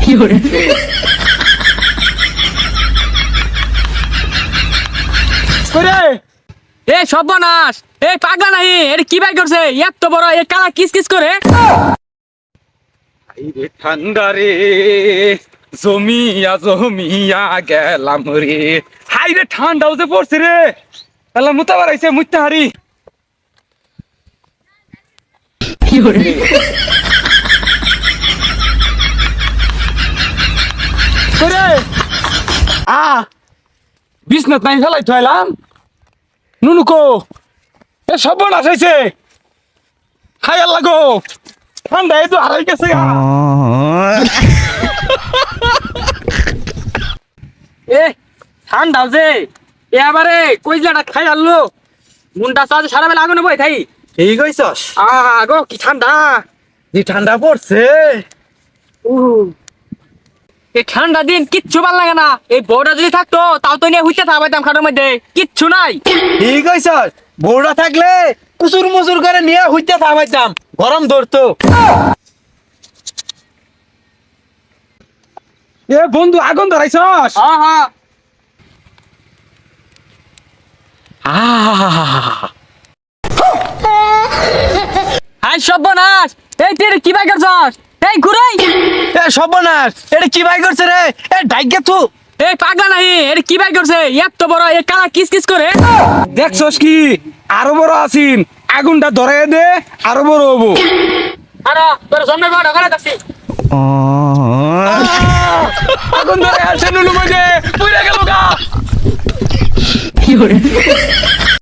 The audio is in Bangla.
এ সর্বনাশ, এই পাগলা নাই, এটা কি বাই করছে এত বড় এ কালা কিস কিস করে। রে ঠান্ডা রে জমিয়া জমিয়া গেলাম রে। হাই রে ঠান্ডাও যে পড়ছে রে, আল্লাহ মুতা বাড়াইছে মুত্তা হারি। বিছনাত নাই ফেলাই থইলাম নুনুকো, এ সর্বনাশ হইছে। হাই আল্লাহ গো, ঠান্ডা এই তো হারাই গেছে গা। এ ঠান্ডা যে এবারে কইলাটা খাই আনলো, মুন্ডা সাজ সারা বেলা আগুনে বই থাই। ঠিক হইছস, আগো কি ঠান্ডা, যে ঠান্ডা পড়ছে। এই ঠান্ডা দিন কিচ্ছু ভাল লাগে না। এই বউটা যদি থাকতো তাও তো নিয়ে হইতে থাকতাম খাটের মধ্যে, কিচ্ছু নাই। ঠিক হইছস, বউরা থাকলে কুচুর মুচুর করে নিয়ে হইতে থামাইতাম, গরম ধরতো। এ বন্ধু আগুন ধরাইছস? হ্যাঁ হ্যাঁ। হাই সর্বনাশ, এই তুই কি বাই করছস? এই ঘুরাই। এ সর্বনাশ, এটা কি বাই করছে রে? এ ডাইকে তু। এই পাগলা নাই, এটা কি বাই করছে এত বড় এ কালা কিস কিস করে। দেখছস কি আরো বড় আছিন, আগুনটা ধরাই দে আরো বড় হবো। আরে তোর সামনে বড় করে দেখছি। আগুন ধরে আসে নুনু মধ্যে পুড়ে গেল গা।